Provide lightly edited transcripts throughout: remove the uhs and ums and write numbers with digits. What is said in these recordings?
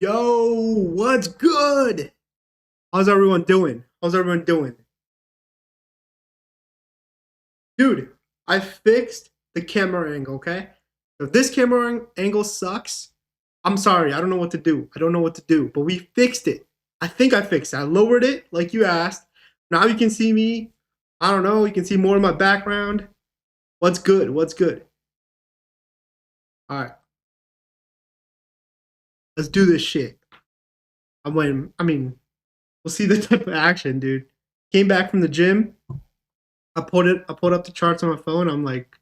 Yo, what's good? How's everyone doing? How's everyone doing? Dude, I fixed the camera angle, okay? If this camera angle sucks, I'm sorry. I don't know what to do. I don't know what to do, but we fixed it. I think I fixed it. I lowered it like you asked. Now you can see me. I don't know. You can see more of my background. What's good? What's good? All right, let's do this shit. I'm waiting. We'll see the type of action, dude. Came back from the gym. I pulled up the charts on my phone. I'm like,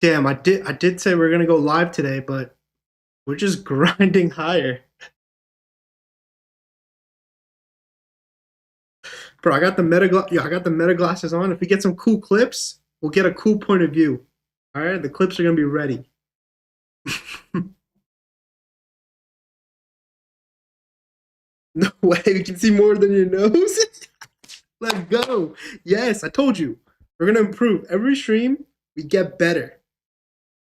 damn, I did say we are gonna go live today, but we're just grinding higher. Bro, I got the meta glasses on. If we get some cool clips, we'll get a cool point of view. All right, the clips are gonna be ready. No way, we can see more than your nose. Let's go. Yes, I told you. We're gonna improve. Every stream, we get better.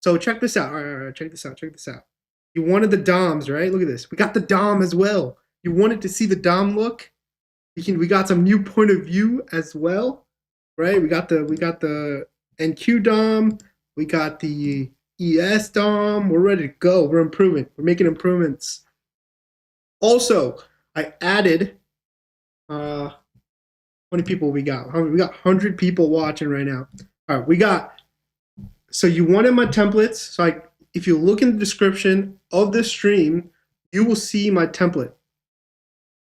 So check this out. All right, check this out. Check this out. You wanted the DOMs, right? Look at this. We got the DOM as well. You wanted to see the DOM look? We got some new point of view as well, right? We got the NQ DOM, we got the ES DOM. We're ready to go. We're improving. We're making improvements. Also, I added how many people we got? We got 100 people watching right now. All right, we got so you wanted my templates. So if you look in the description of this stream, you will see my template.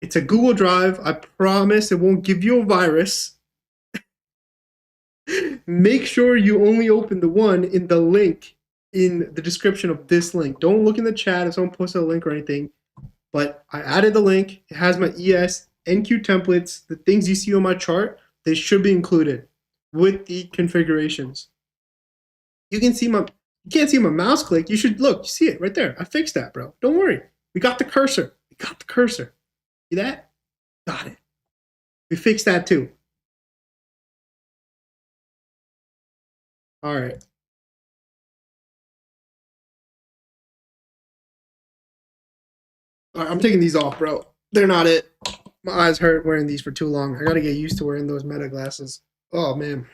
It's a Google Drive. I promise it won't give you a virus. Make sure you only open the one in the link in the description of this link. Don't look in the chat if someone posted a link or anything. But I added the link. It has my ES, NQ templates, the things you see on my chart. They should be included with the configurations. You can't see my mouse click. You should look. You see it right there. I fixed that, bro. Don't worry. We got the cursor. We got the cursor. See that? Got it. We fixed that too. All right. All right, I'm taking these off, bro. They're not it. My eyes hurt wearing these for too long. I gotta get used to wearing those meta glasses. Oh man.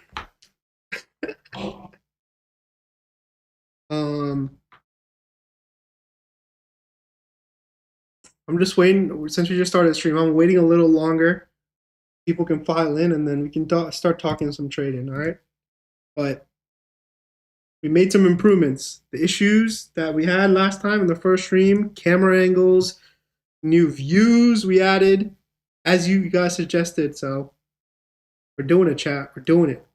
Um, I'm just waiting. Since we just started the stream, I'm waiting a little longer. People can file in, and then we can start talking some trading. All right. But we made some improvements. The issues that we had last time in the first stream, camera angles, new views we added, as you guys suggested. So we're doing it, chat. We're doing it.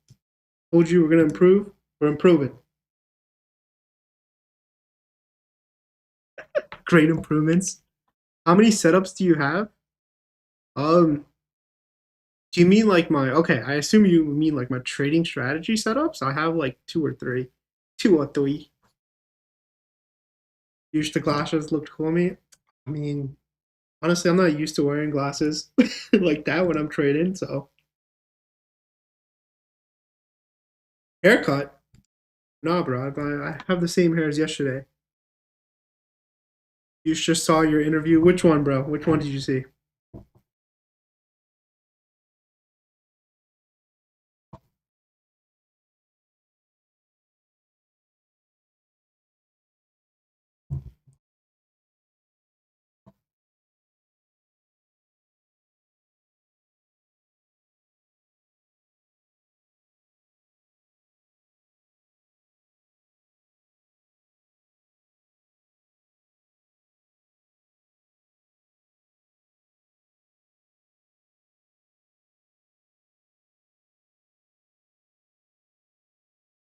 Told you we're gonna improve. We're improving. Great improvements. How many setups do you have? Um, do you mean like my okay? I assume you mean like my trading strategy setups. I have like two or three, two or three. Use the glasses looked cool on me. I mean, honestly, I'm not used to wearing glasses like that when I'm trading. So haircut? Nah, bro. I have the same hair as yesterday. You just saw your interview. Which one, bro? Which one did you see?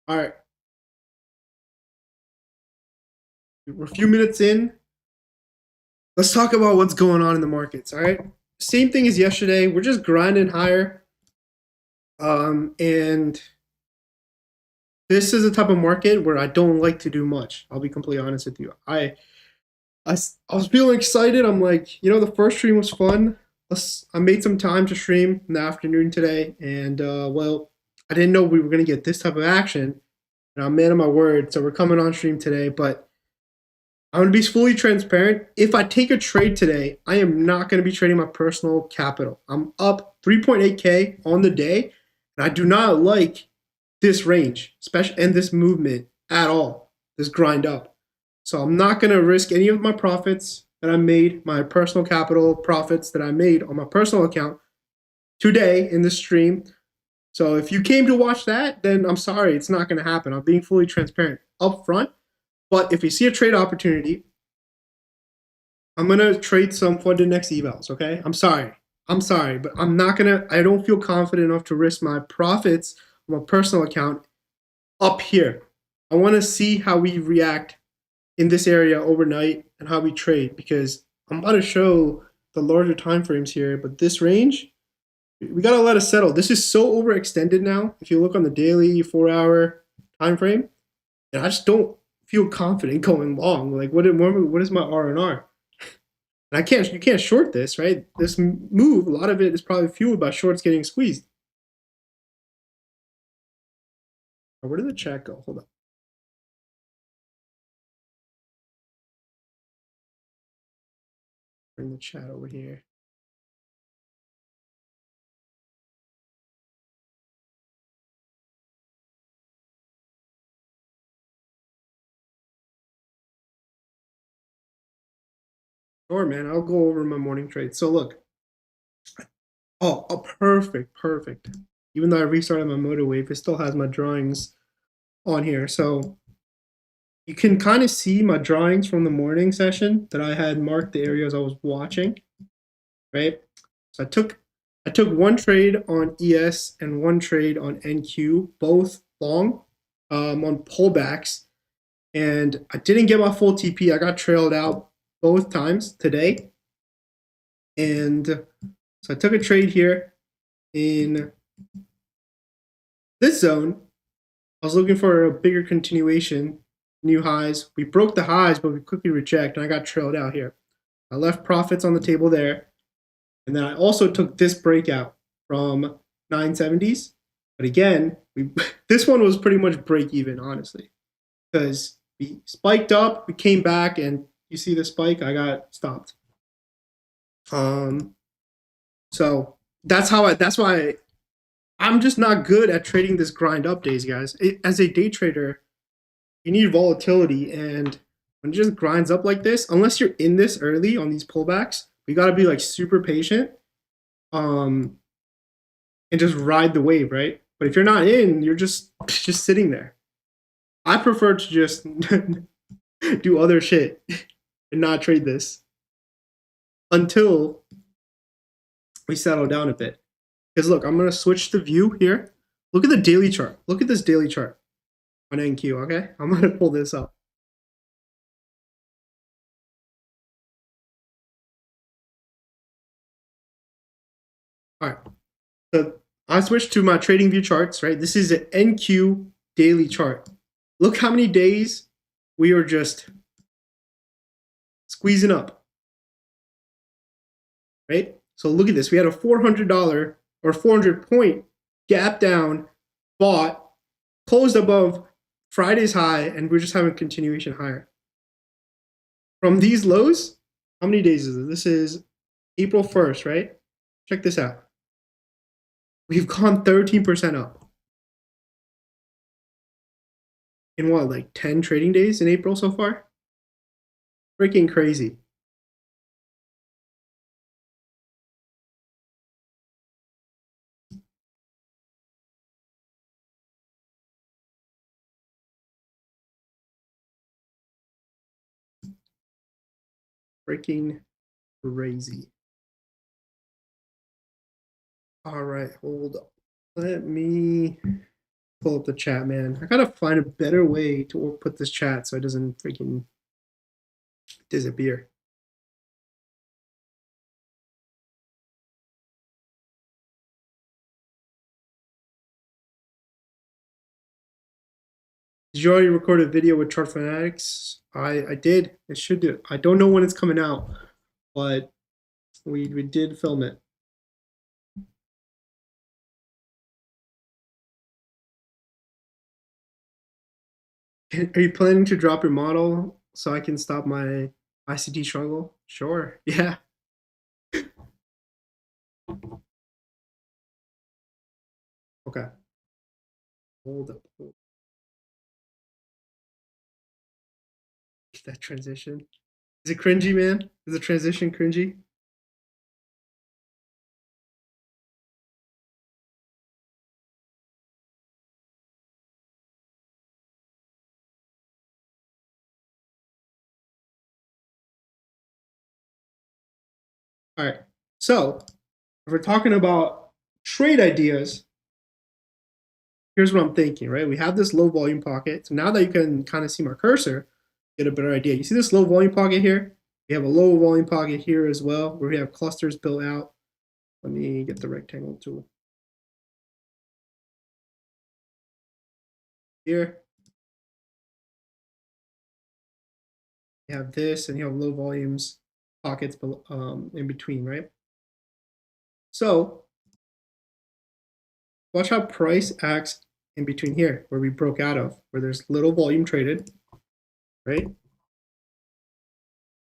All right, we're a few minutes in. Let's talk about what's going on in the markets. All right, same thing as yesterday. We're just grinding higher. And this is a type of market where I don't like to do much. I'll be completely honest with you. I was feeling excited. I'm like, the first stream was fun. I made some time to stream in the afternoon today, and well, I didn't know we were gonna get this type of action. And I'm man of my word, so we're coming on stream today. But I'm going to be fully transparent. If I take a trade today, I am not going to be trading my personal capital. I'm up 3.8K on the day, and I do not like this range, especially and this movement at all, this grind up. So I'm not going to risk any of my profits that I made, my personal capital profits that I made on my personal account today in this stream. So if you came to watch that, then I'm sorry, it's not going to happen. I'm being fully transparent up front. But if you see a trade opportunity, I'm gonna trade some for the next evals. Okay, I'm sorry. I'm sorry, but I'm not gonna. I don't feel confident enough to risk my profits on my personal account up here. I want to see how we react in this area overnight and how we trade because I'm about to show the larger time frames here. But this range, we gotta let it settle. This is so overextended now. If you look on the daily 4-hour time frame, and I just don't feel confident going long. Like what is my R&R? And you can't short this, right? This move, a lot of it is probably fueled by shorts getting squeezed. Oh, where did the chat go? Hold on. Bring the chat over here. Sure, man. I'll go over my morning trade. So look. Oh, perfect. Even though I restarted my motor wave, it still has my drawings on here. So you can kind of see my drawings from the morning session that I had marked the areas I was watching, right? So I took one trade on ES and one trade on NQ, both long, on pullbacks, and I didn't get my full TP. I got trailed out both times today, and so I took a trade here in this zone. I was looking for a bigger continuation, new highs. We broke the highs, but we quickly reject, and I got trailed out here. I left profits on the table there. And then I also took this breakout from 970s. But again, this one was pretty much break even, honestly. Because we spiked up, we came back, and you see the spike, I got stopped. So that's why I'm just not good at trading this grind up days, guys. As a day trader, you need volatility, and when it just grinds up like this, unless you're in this early on these pullbacks, you got to be like super patient, and just ride the wave, right? But if you're not in, you're just sitting there. I prefer to just do other shit and not trade this until we settle down a bit. Because look, I'm gonna switch the view here. Look at the daily chart. Look at this daily chart on NQ, okay? I'm going to pull this up. All right. So I switched to my trading view charts, right? This is an NQ daily chart. Look how many days we are just squeezing up, right? So look at this. We had a $400 or 400 point gap down, bought, closed above Friday's high, and we're just having continuation higher. From these lows, how many days is it? This is April 1st, right? Check this out. We've gone 13% up. In what, like 10 trading days in April so far? Freaking crazy. Freaking crazy. All right, hold up. Let me pull up the chat, man. I gotta find a better way to put this chat so it doesn't freaking disappear. Did you already record a video with Chart Fanatics? I did. It should do. I don't know when it's coming out, but we did film it. Are you planning to drop your model so I can stop my ICT struggle? Sure. Yeah. Okay. Hold up. That transition. Is it cringy, man? Is the transition cringy? All right. So if we're talking about trade ideas, here's what I'm thinking, right? We have this low volume pocket. So now that you can kind of see my cursor, get a better idea. You see this low volume pocket here? We have a low volume pocket here as well, where we have clusters built out. Let me get the rectangle tool. Here, you have this, and you have low volumes pockets in between, right? So watch how price acts in between here, where we broke out of, where there's little volume traded, right?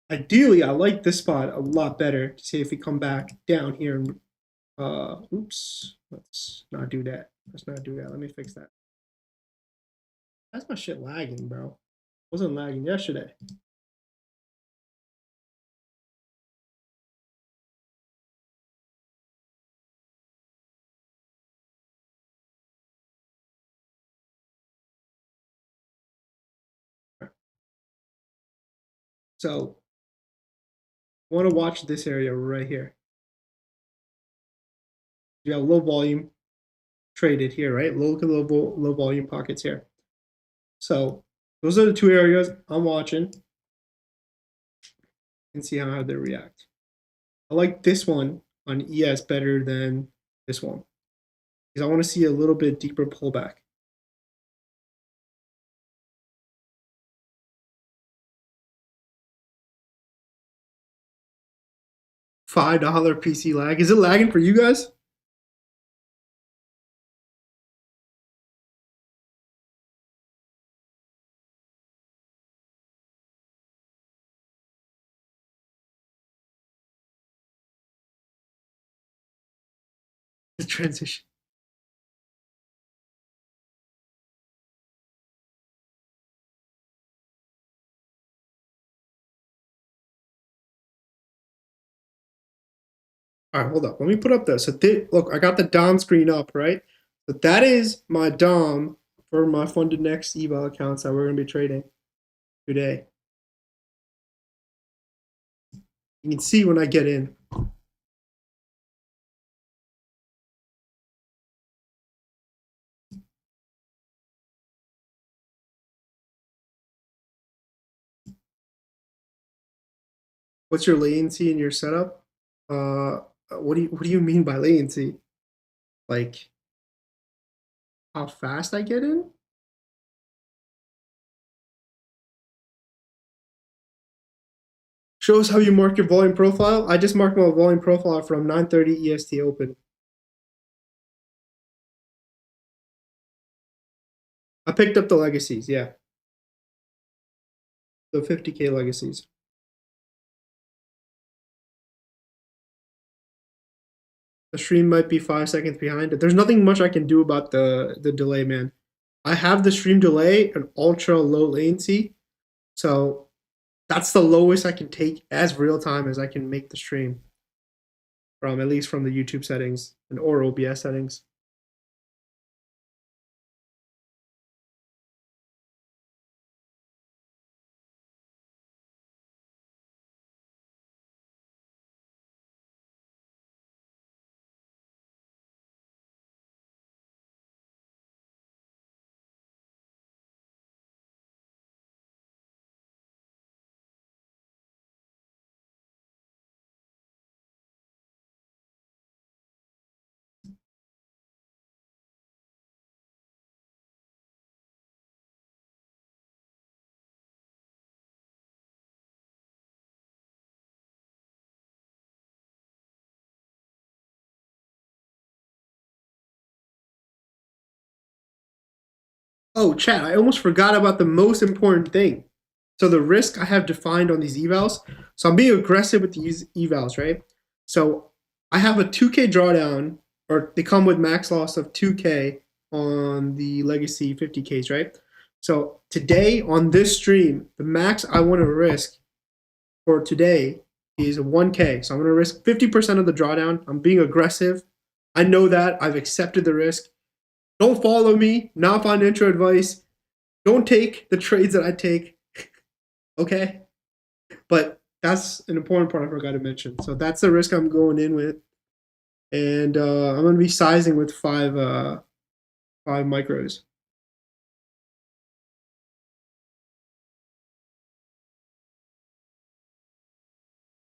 Ideally, I like this spot a lot better to see if we come back down here. And, oops, let's not do that. Let's not do that. Let me fix that. That's my shit lagging, bro. Wasn't lagging yesterday. So I want to watch this area right here. You have low volume traded here, right? Low volume pockets here. So those are the two areas I'm watching and see how they react. I like this one on ES better than this one because I want to see a little bit deeper pullback. $5 PC lag. Is it lagging for you guys? The transition. All right, hold up. Let me put up this. So look, I got the DOM screen up, right? So that is my DOM for my funded next eval accounts that we're going to be trading today. You can see when I get in. What's your latency in your setup? What do you mean by latency? Like how fast I get in? Shows how you mark your volume profile. I just marked my volume profile from 9:30 EST open. I picked up the legacies, yeah, the 50K legacies. The stream might be 5 seconds behind. There's nothing much I can do about the delay, man. I have the stream delay an ultra low latency, so that's the lowest I can take as real time as I can make the stream from at least from the YouTube settings and or OBS settings. Oh, chat, I almost forgot about the most important thing. So the risk I have defined on these evals. So I'm being aggressive with these evals, right? So I have a 2K drawdown, or they come with max loss of 2K on the legacy 50Ks, right? So today on this stream, the max I want to risk for today is 1K. So I'm going to risk 50% of the drawdown. I'm being aggressive. I know that. I've accepted the risk. Don't follow me. Not financial advice. Don't take the trades that I take. Okay? But that's an important part I forgot to mention. So that's the risk I'm going in with. And I'm going to be sizing with five micros.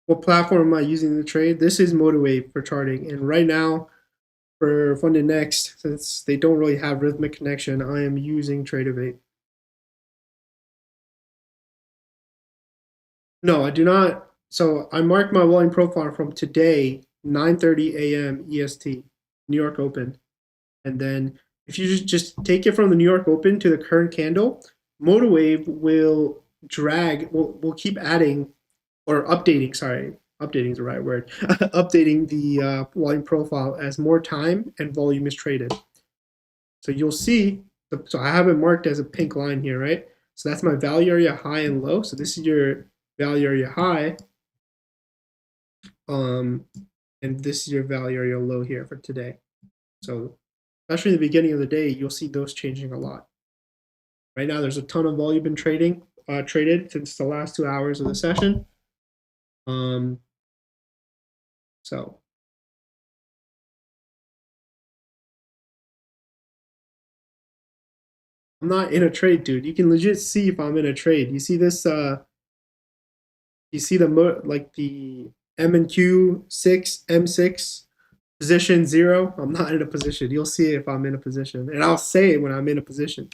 What platform am I using to trade? This is Motivate for charting. And right now, for Funded Next, since they don't really have rhythmic connection, I am using Tradeovate. No, I do not. So I marked my volume profile from today, 9:30 a.m. EST, New York Open. And then if you just take it from the New York Open to the current candle, Motorwave will drag, will keep adding or updating, sorry, updating is the right word, updating the volume profile as more time and volume is traded. So you'll see, so I have it marked as a pink line here, right? So that's my value area high and low. So this is your value area high. And this is your value area low here for today. So especially in the beginning of the day, you'll see those changing a lot. Right now, there's a ton of volume been traded since the last 2 hours of the session. So I'm not in a trade, dude. You can legit see if I'm in a trade. You see this? You see the M&Q6 M6 position 0. I'm not in a position. You'll see if I'm in a position, and I'll say it when I'm in a position.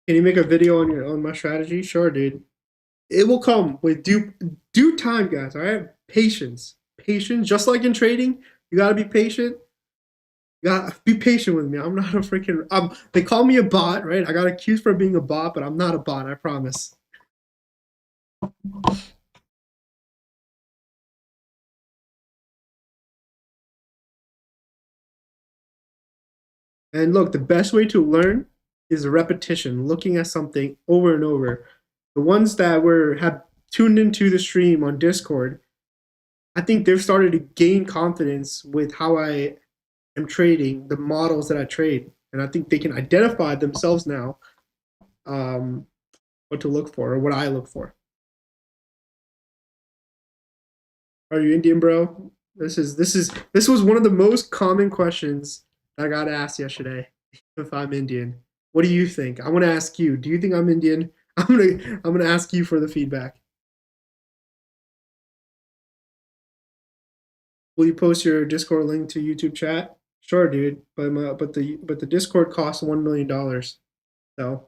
Can you make a video on my strategy? Sure, dude. It will come with due time, guys. All right, patience, patience. Just like in trading, you gotta be patient. You gotta be patient with me. I'm not a freaking. They call me a bot, right? I got accused for being a bot, but I'm not a bot. I promise. And look, the best way to learn is repetition, looking at something over and over. The ones that have tuned into the stream on Discord, I think they've started to gain confidence with how I am trading, the models that I trade, and I think they can identify themselves now what to look for or what I look for. Are you Indian, bro? This was one of the most common questions I got asked yesterday. If I'm Indian, what do you think? I want to ask you. Do you think I'm Indian? I'm gonna ask you for the feedback. Will you post your Discord link to YouTube chat? Sure, dude. But the Discord costs $1 million. So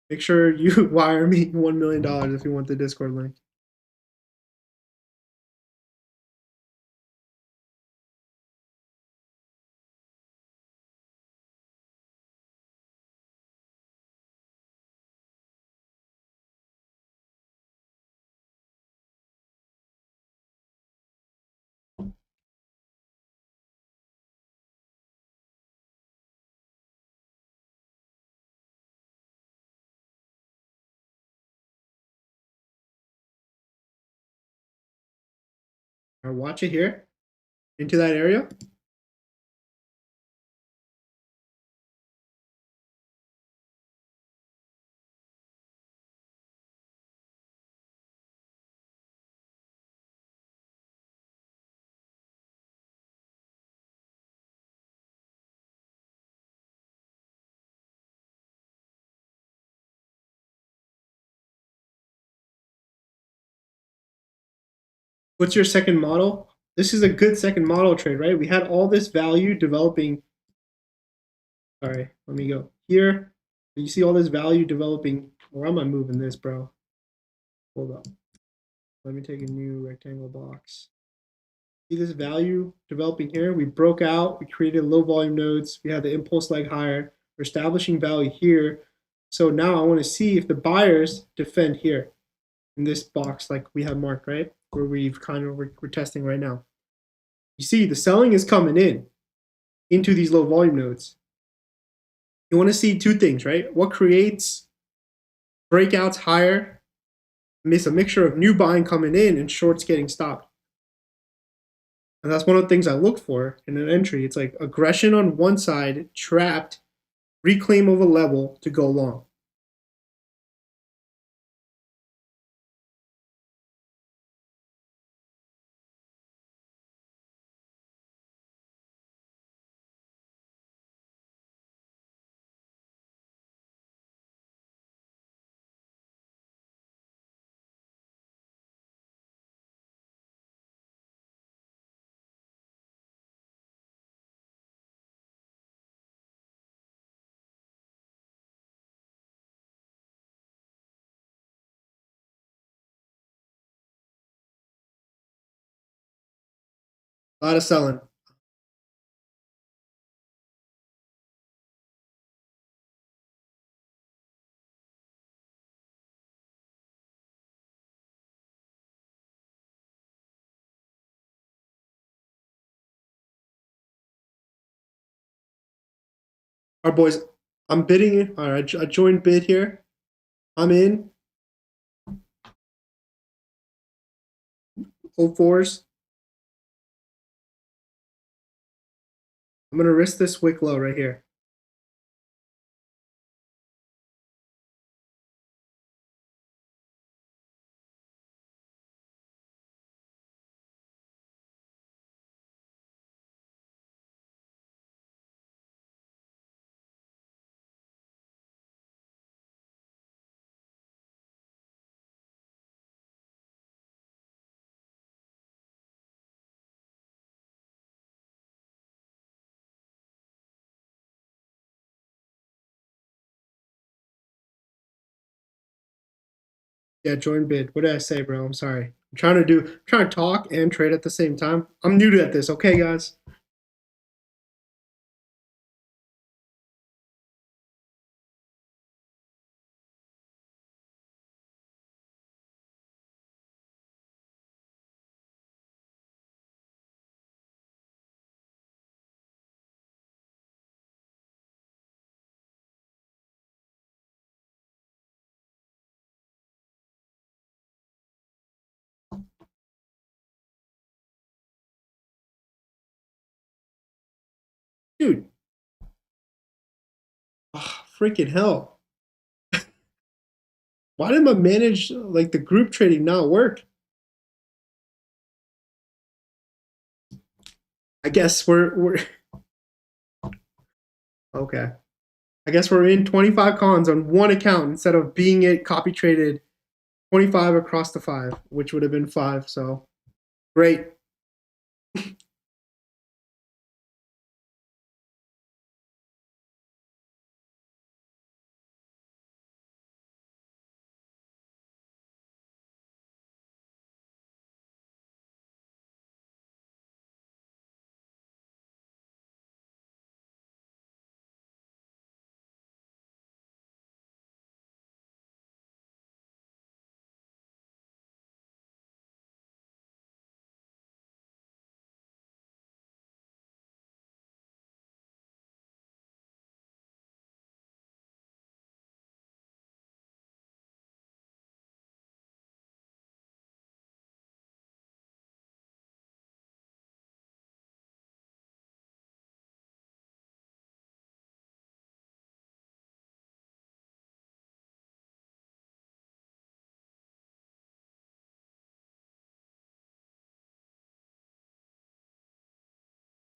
make sure you wire me $1 million if you want the Discord link. All right, watch it here into that area. What's your second model? This is a good second model trade, right? We had all this value developing. Sorry, let me go here. You see all this value developing. Where am I moving this, bro? Hold up. Let me take a new rectangle box. See this value developing here? We broke out, we created low volume nodes, we had the impulse leg higher, we're establishing value here. So now I want to see if the buyers defend here in this box like we have marked, right? Where we've kind of, we're testing right now. You see the selling is coming in into these low volume nodes. You want to see two things, right? What creates breakouts higher? Miss a mixture of new buying coming in and shorts getting stopped. And that's one of the things I look for in an entry. It's like aggression on one side, trapped, reclaim of a level to go long. A lot of selling. All right, boys, I'm bidding. All right, I joined bid here. I'm in. 04s. I'm going to risk this wick low right here. Yeah, join bid. What did I say, bro? I'm sorry. I'm trying to talk and trade at the same time. I'm new to this. Okay, guys. Dude. Oh, freaking hell. Why did my manage like the group trading not work? I guess we're okay. I guess we're in 25 cons on one account instead of being it copy traded 25 across the five, which would have been five. So great.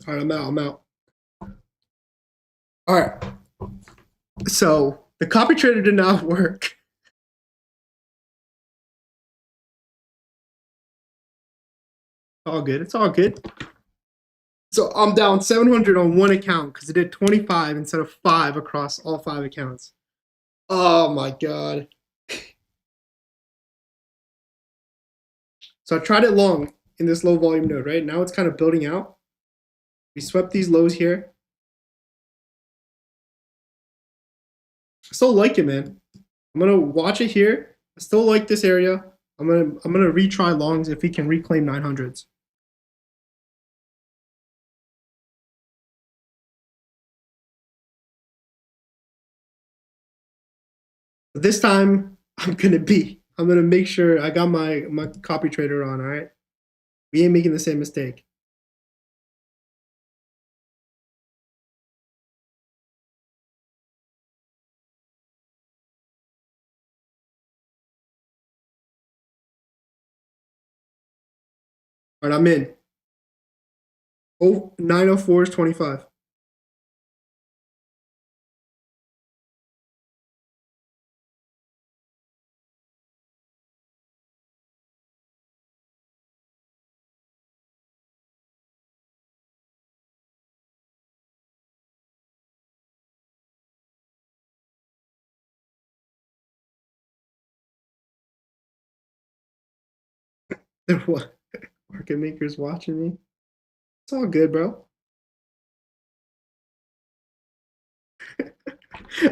All right, I'm out. I'm out. All right. So the copy trader did not work. All good. It's all good. So I'm down 700 on one account because it did 25 instead of five across all five accounts. Oh my god. So I tried it long. in this low volume node, right? Now it's kind of building out. We swept these lows here. I still like it, man. I'm gonna watch it here. I still like this area. I'm gonna retry longs if we can reclaim 900s. But this time I'm gonna make sure I got my copy trader on, all right? We ain't making the same mistake. All right, I'm in. Oh, 904 is 25. What? Market makers watching me? It's all good, bro.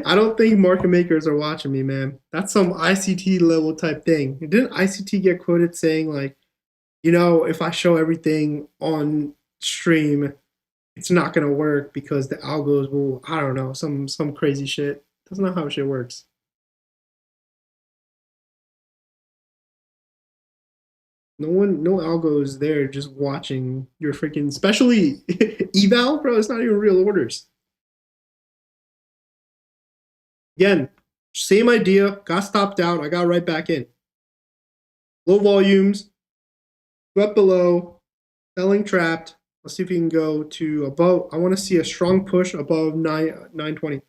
I don't think market makers are watching me, man. That's some ICT level type thing. Didn't ICT get quoted saying like, if I show everything on stream, it's not gonna work because the algos will, I don't know, some crazy shit. That's not how shit works. No algo is there just watching your freaking, especially eval, bro. It's not even real orders. Again, same idea. Got stopped out. I got right back in. Low volumes, swept below, selling trapped. Let's see if we can go to above. I want to see a strong push above 920.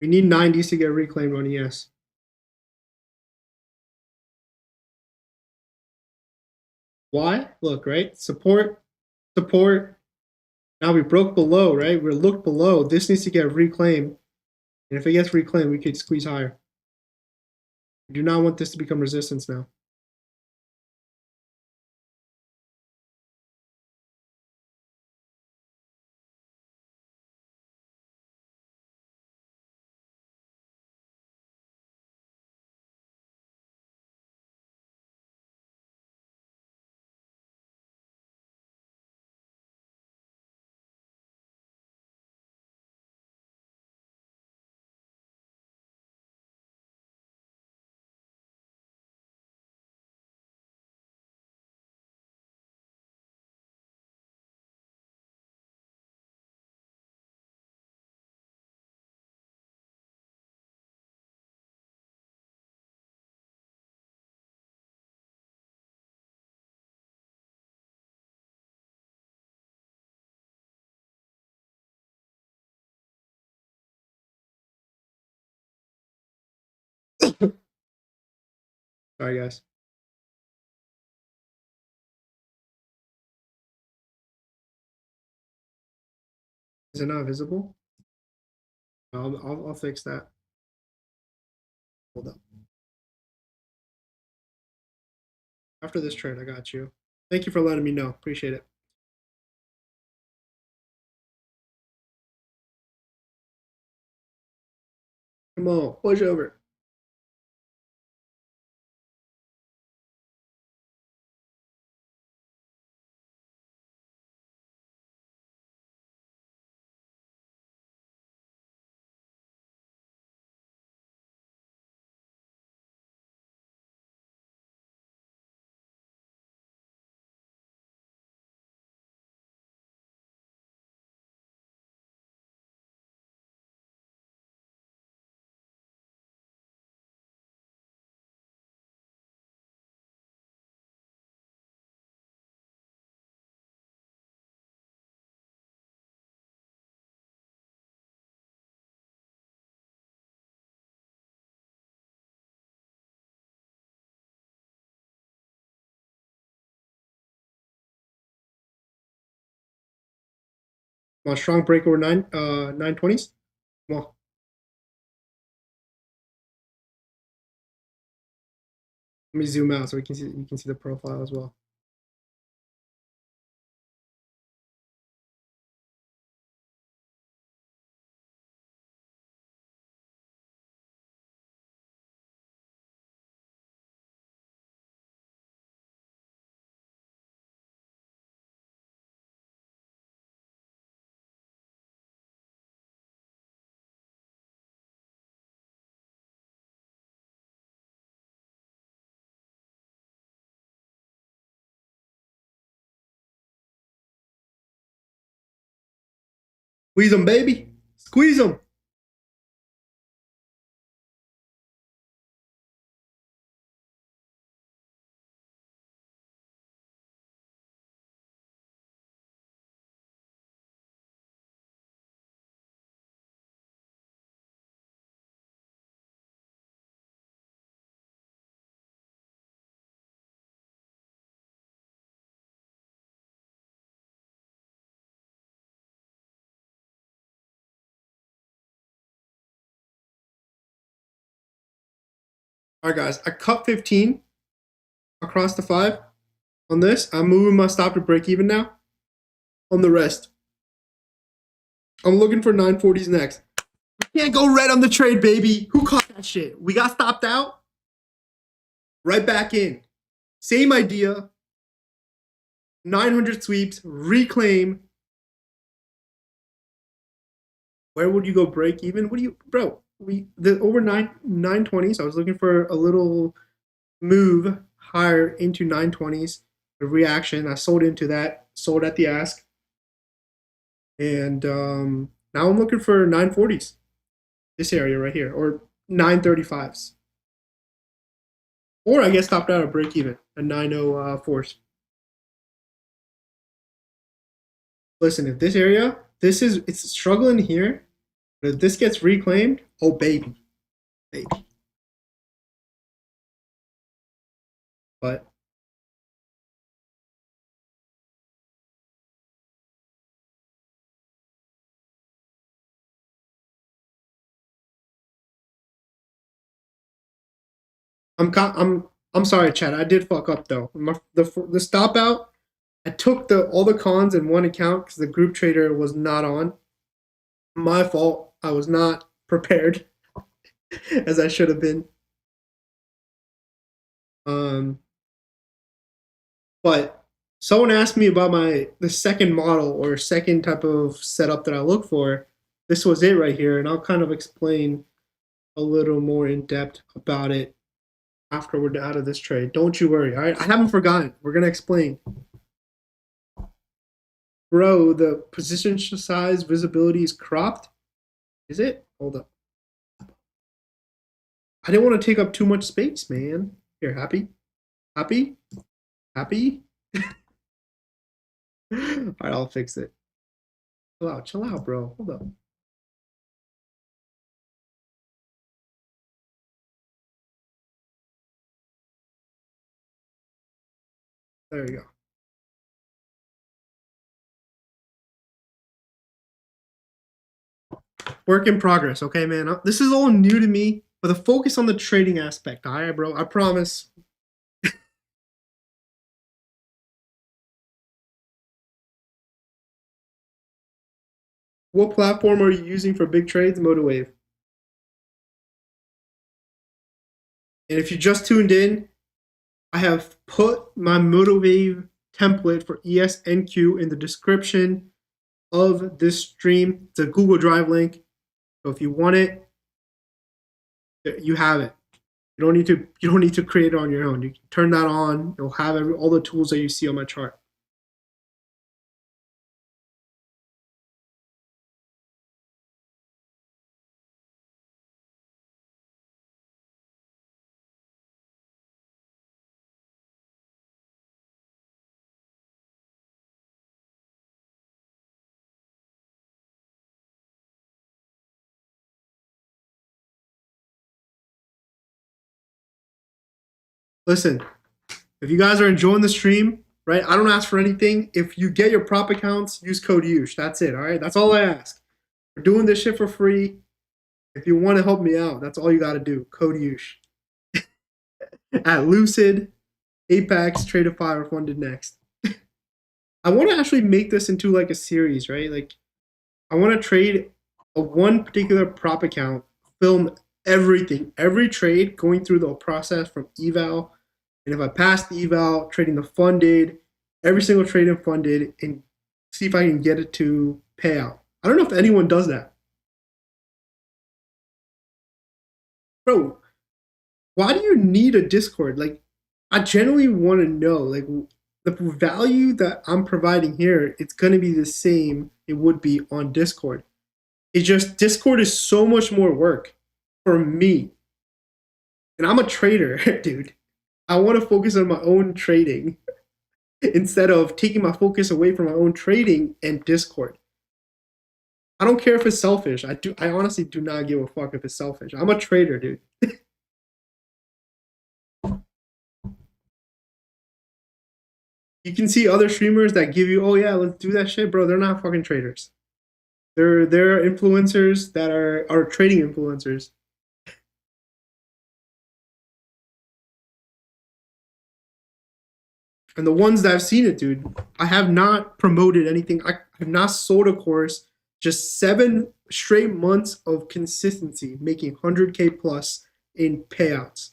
We need 90s to get reclaimed on ES. Why? Look, right? Support. Now we broke below, right? We looked below. This needs to get reclaimed. And if it gets reclaimed, we could squeeze higher. We do not want this to become resistance now. Sorry, guys. Is it not visible? I'll fix that. Hold up. After this trade, I got you. Thank you for letting me know. Appreciate it. Come on, push over. Come on, strong break over 920s. Come on. Let me zoom out so you can see the profile as well. Squeeze them, baby. Squeeze them. All right, guys. I cut 15 across the 5 on this. I'm moving my stop to break even now on the rest. I'm looking for 940s next. Can't go red on the trade, baby. Who caught that shit? We got stopped out. Right back in. Same idea. 900 sweeps. Reclaim. Where would you go break even? What do you, bro? The over 920s. I was looking for a little move higher into 920s. A reaction. I sold into that. Sold at the ask. And now I'm looking for 940s. This area right here, or 935s. Or I guess stopped out at break even at 904s. Listen, if this area, it's struggling here, but if this gets reclaimed, oh baby, baby. But I'm sorry, Chad. I did fuck up though. The stop out, I took all the cons in one account because the group trader was not on. My fault. I was not prepared as I should have been. Um, But someone asked me about the second model or second type of setup that I look for. This was it right here, and I'll kind of explain a little more in depth about it after we're out of this trade. Don't you worry. All right, I haven't forgotten. We're gonna explain. Bro, the position size visibility is cropped. Is it? Hold up. I didn't want to take up too much space, man. Here, happy, happy, happy. All right, I'll fix it. Chill out, bro. Hold up. There you go. Work in progress, okay, man. This is all new to me, but the focus on the trading aspect. All right, bro. I promise. What platform are you using for big trades? Motorwave. And if you just tuned in, I have put my Motorwave template for ESNQ in the description of this stream. It's a Google Drive link. So if you want it, you have it. You don't need to create it on your own. You can turn that on. It'll have all the tools that you see on my chart. Listen, if you guys are enjoying the stream, right? I don't ask for anything. If you get your prop accounts, use code Yush. That's it. All right. That's all I ask. We're doing this shit for free. If you want to help me out, that's all you got to do. Code Yush. At Lucid, Apex, Tradeify, or Funded Next. I want to actually make this into like a series, right? Like, I want to trade a one particular prop account, film everything, every trade, going through the process from eval. And if I pass the eval, trading the funded, every single trade in funded, and see if I can get it to payout. I don't know if anyone does that. Bro, why do you need a Discord? Like, I genuinely want to know, like, the value that I'm providing here, it's going to be the same it would be on Discord. It's just Discord is so much more work for me. And I'm a trader, dude. I want to focus on my own trading instead of taking my focus away from my own trading and Discord. I don't care if it's selfish. I honestly do not give a fuck if it's selfish. I'm a trader, dude. You can see other streamers that give you, oh yeah, let's do that shit, bro. They're not fucking traders. They're influencers that are trading influencers. And the ones that I've seen it, dude, I have not promoted anything. I have not sold a course. Just 7 straight months of consistency, making 100K plus in payouts.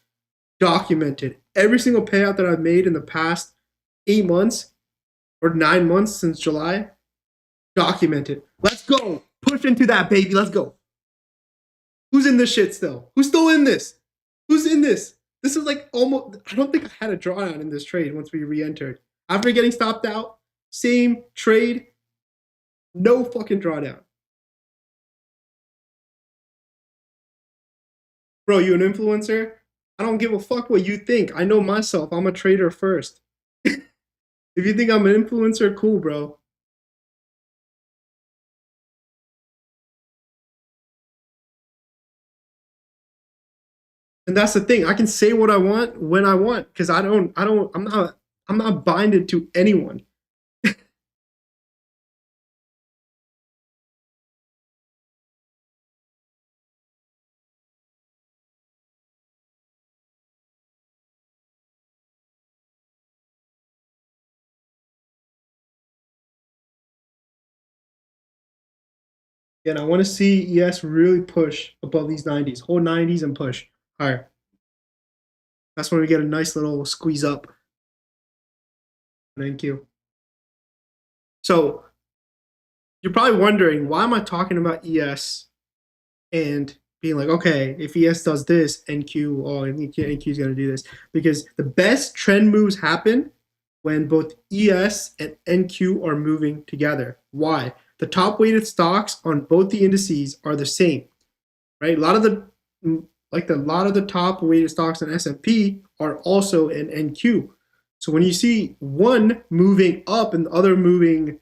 Documented. Every single payout that I've made in the past 8 months or 9 months since July, documented. Let's go. Push into that, baby. Let's go. Who's in this shit still? Who's still in this? Who's in this? This is like almost, I don't think I had a drawdown in this trade once we re-entered. After getting stopped out, same trade, no fucking drawdown. Bro, you an influencer? I don't give a fuck what you think. I know myself. I'm a trader first. If you think I'm an influencer, cool, bro. And that's the thing. I can say what I want when I want because I'm not binded to anyone. And I want to see ES really push above these 90s, hold 90s and push higher. That's when we get a nice little squeeze up. Thank you. So you're probably wondering, why am I talking about ES and being like, okay, if ES does this, NQ, oh, NQ is going to do this? Because the best trend moves happen when both ES and NQ are moving together. Why? The top weighted stocks on both the indices are the same, right? A lot of the top weighted stocks in S&P are also in NQ. So when you see one moving up and the other moving,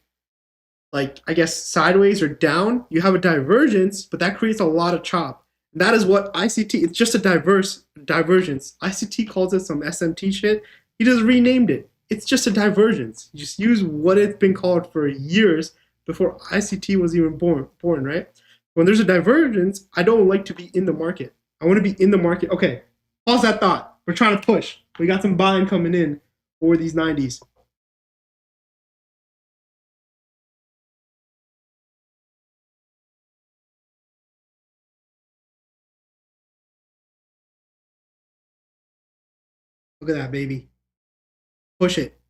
like, I guess sideways or down, you have a divergence, but that creates a lot of chop. And that is what ICT, it's just a divergence. ICT calls it some SMT shit. He just renamed it. It's just a divergence. You just use what it's been called for years before ICT was even born, right? When there's a divergence, I don't like to be in the market. I want to be in the market. Okay, pause that thought. We're trying to push. We got some buying coming in for these 90s. Look at that, baby. Push it.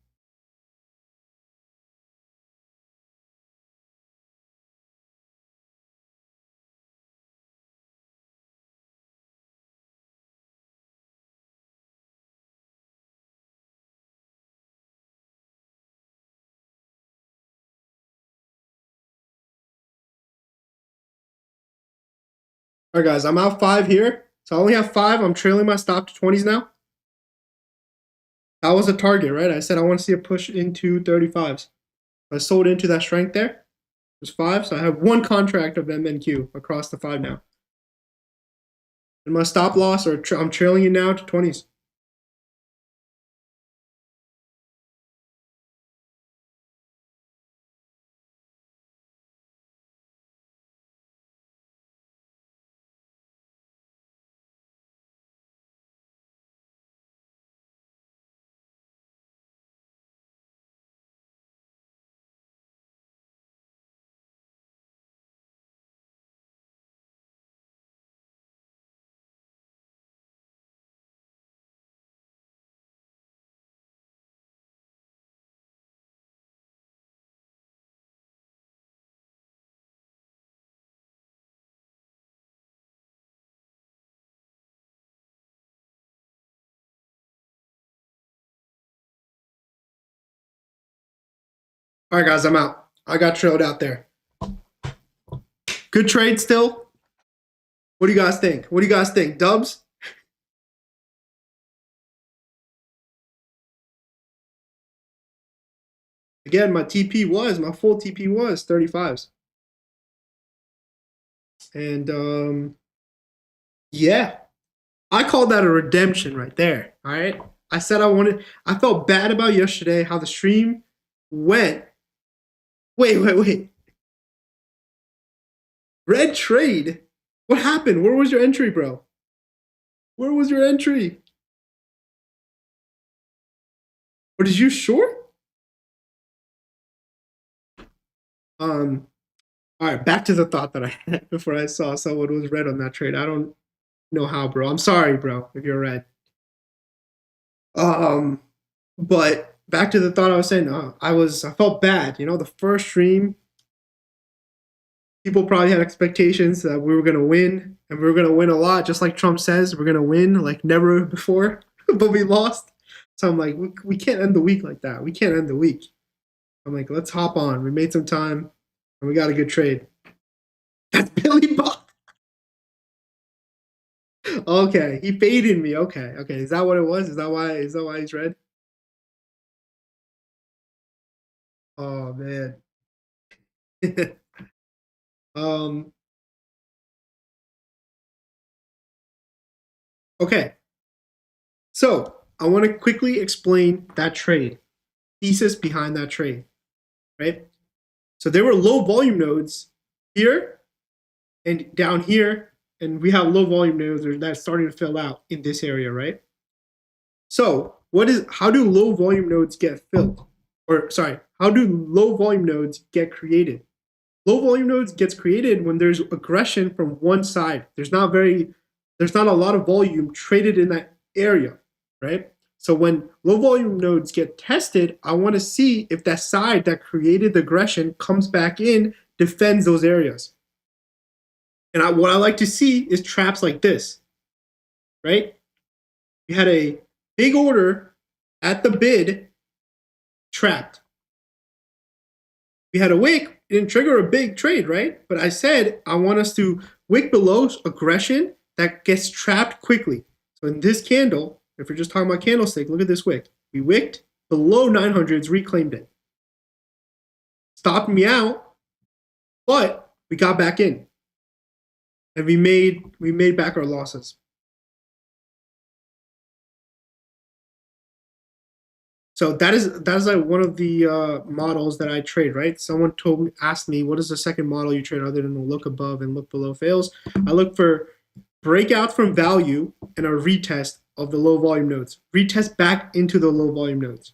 All right, guys, I'm out 5 here. So I only have 5. I'm trailing my stop to 20s now. That was a target, right? I said I want to see a push into 35s. I sold into that strength there. It was 5, so I have 1 contract of MNQ across the 5 now. And my stop loss, or I'm trailing it now to 20s. All right, guys, I'm out. I got trailed out there. Good trade still. What do you guys think? What do you guys think? Dubs? Again, my full TP was 35s. And yeah, I call that a redemption right there. All right. I felt bad about yesterday how the stream went. Wait. Red trade? What happened? Where was your entry, bro? Where was your entry? Or did you short? All right, back to the thought that I had before I saw someone was red on that trade. I don't know how, bro. I'm sorry, bro, if you're red. Um, but back to the thought I was saying. I felt bad. You know, the first stream, people probably had expectations that we were gonna win, and we were gonna win a lot, just like Trump says, we're gonna win like never before, but we lost. So I'm like, we can't end the week like that. We can't end the week. I'm like, let's hop on. We made some time, and we got a good trade. That's Billy Bob. Okay, he faded me. Okay. Is that what it was? Is that why? Is that why he's red? Oh man. um. Okay. So I want to quickly explain that trade, thesis behind that trade, right? So there were low volume nodes here and down here, and we have low volume nodes that's starting to fill out in this area, right? So how do low volume nodes get filled? Or sorry, how do low volume nodes get created? Low volume nodes gets created when there's aggression from one side. There's not a lot of volume traded in that area, right? So when low volume nodes get tested, I want to see if that side that created the aggression comes back in, defends those areas. And what I like to see is traps like this, right? You had a big order at the bid, trapped. We had a wick, it didn't trigger a big trade, right? But I said I want us to wick below aggression that gets trapped quickly. So in this candle, if we're just talking about candlestick, look at this wick. We wicked below 900s, reclaimed it. Stopped me out, but we got back in. And we made back our losses. So that is like one of the models that I trade, right? Someone asked me, what is the second model you trade other than the look above and look below fails? I look for breakout from value and a retest of the low volume nodes. Retest back into the low volume nodes.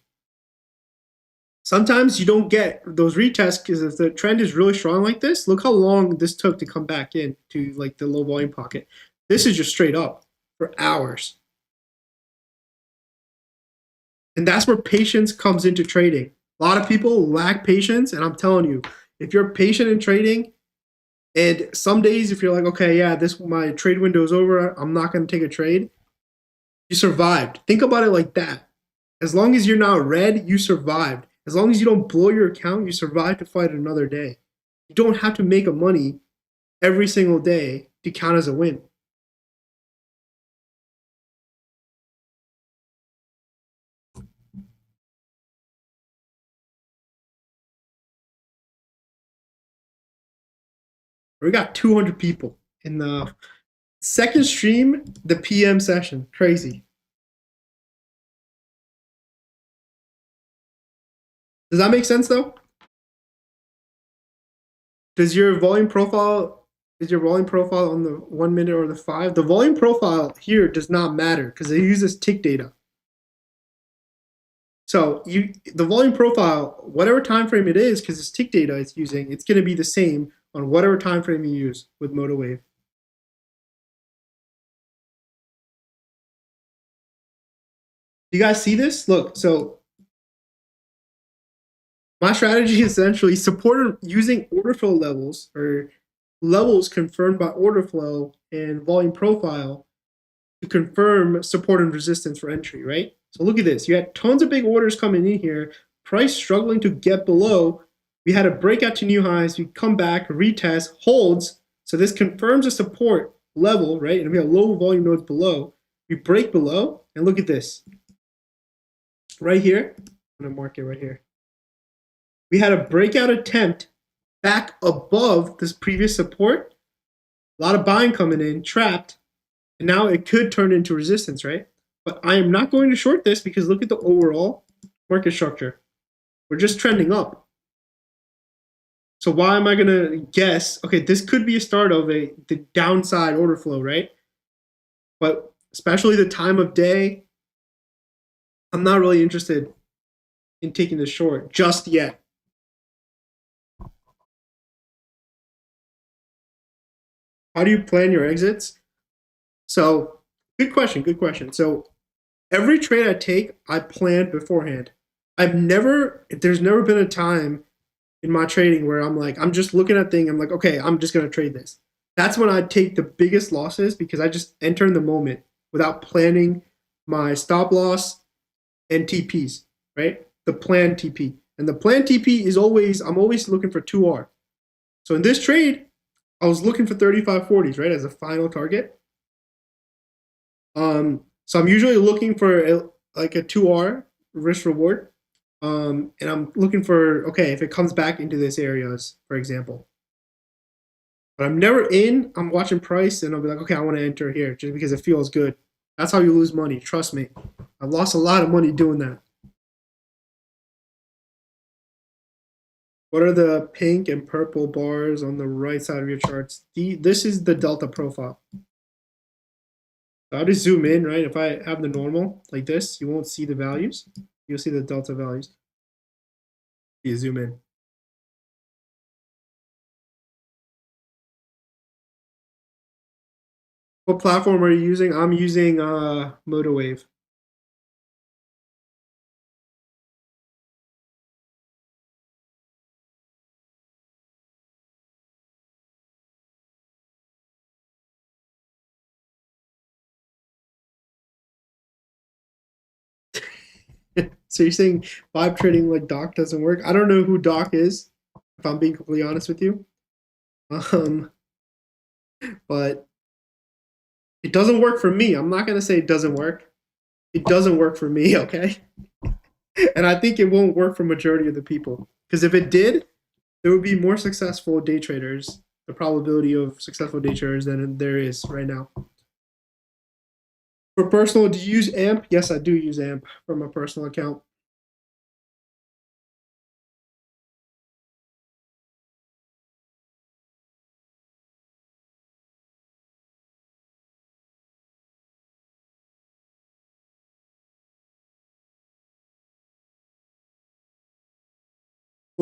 Sometimes you don't get those retests because if the trend is really strong like this, look how long this took to come back in to like the low volume pocket. This is just straight up for hours. And that's where patience comes into trading. A lot of people lack patience, and I'm telling you, if you're patient in trading, and some days if you're like, okay, yeah, this my trade window is over, I'm not going to take a trade. You survived. Think about it like that. As long as you're not red, you survived. As long as you don't blow your account, you survive to fight another day. You don't have to make a money every single day to count as a win. We got 200 people in the second stream, the PM session. Crazy. Does that make sense though? Does your volume profile is your volume profile on the 1 minute or the 5? The volume profile here does not matter because it uses tick data. So the volume profile, whatever time frame it is, because it's tick data it's using, it's going to be the same on whatever time frame you use with MotoWave. You guys see this? Look, so my strategy is essentially supported using order flow levels or levels confirmed by order flow and volume profile to confirm support and resistance for entry, right? So look at this. You had tons of big orders coming in here, price struggling to get below. We had a breakout to new highs. We come back, retest, holds. So this confirms a support level, right? And we have low volume nodes below. We break below, and look at this. Right here, I'm gonna mark it right here. We had a breakout attempt back above this previous support. A lot of buying coming in, trapped. And now it could turn into resistance, right? But I am not going to short this because look at the overall market structure. We're just trending up. So why am I going to guess, okay, this could be a start of the downside order flow, right? But especially the time of day, I'm not really interested in taking the short just yet. How do you plan your exits? So good question, good question. So every trade I take, I plan beforehand. There's never been a time in my trading where I'm like, I'm just looking at thing. I'm like, okay, I'm just gonna trade this. That's when I take the biggest losses because I just enter in the moment without planning my stop loss and TPs, right? The planned TP. And the planned TP is I'm always looking for 2R. So in this trade, I was looking for 35.40s, right, as a final target. So I'm usually looking for like a 2R risk reward. And I'm looking for, okay, if it comes back into this areas, for example. But I'm never in. I'm watching price and I'll be like, okay, I want to enter here just because it feels good. That's how you lose money. Trust me. I've lost a lot of money doing that. What are the pink and purple bars on the right side of your charts? This is the delta profile. So I'll just zoom in, right? If I have the normal like this, you won't see the values. You'll see the delta values. You zoom in. What platform are you using? I'm using MotoWave. So you're saying vibe trading like Doc doesn't work? I don't know who Doc is, if I'm being completely honest with you. But it doesn't work for me. I'm not gonna say it doesn't work. It doesn't work for me, okay? And I think it won't work for majority of the people. Because if it did, there would be more successful day traders, the probability of successful day traders than there is right now. For personal, do you use AMP? Yes, I do use AMP for my personal account.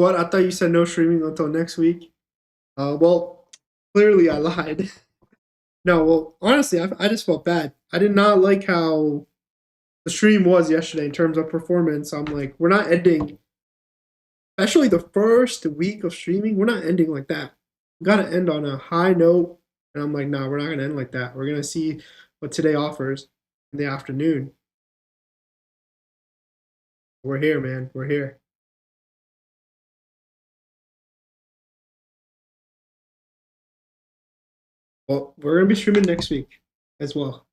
What? I thought you said no streaming until next week. Well, clearly I lied. No, well, honestly, I just felt bad. I did not like how the stream was yesterday in terms of performance. I'm like, we're not ending, especially the first week of streaming, we're not ending like that. We got to end on a high note. And I'm like, no, we're not going to end like that. We're going to see what today offers in the afternoon. We're here, man. We're here. Well, we're going to be streaming next week as well.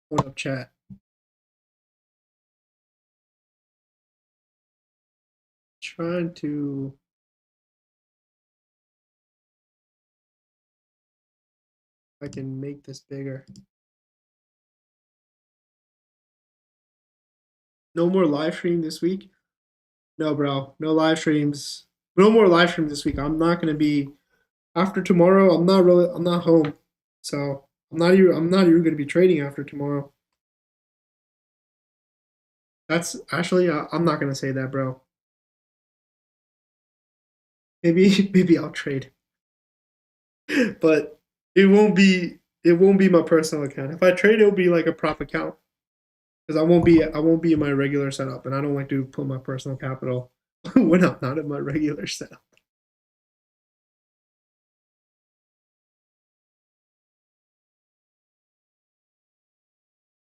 What up, chat? Trying to. I can make this bigger. No more live stream this week. No, bro. No live streams. No more live streams this week. I'm not gonna be after tomorrow. I'm not home, so I'm not even gonna be trading after tomorrow. That's actually I'm not gonna say that, bro. Maybe maybe I'll trade, but it won't be my personal account. If I trade, it'll be like a prop account because I won't be in my regular setup, and I don't like to put my personal capital when I'm not in my regular setup.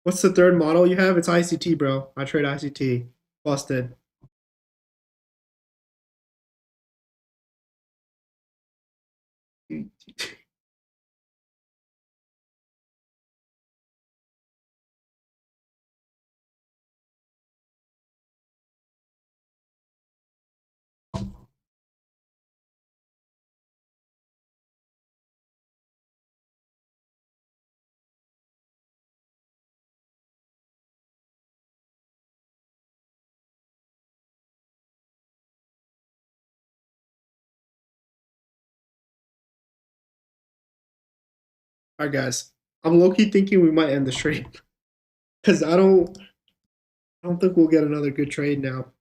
What's the third model you have? It's ICT, bro. I trade ICT. Busted. All right, guys. I'm low key thinking we might end the stream because I don't think we'll get another good trade now.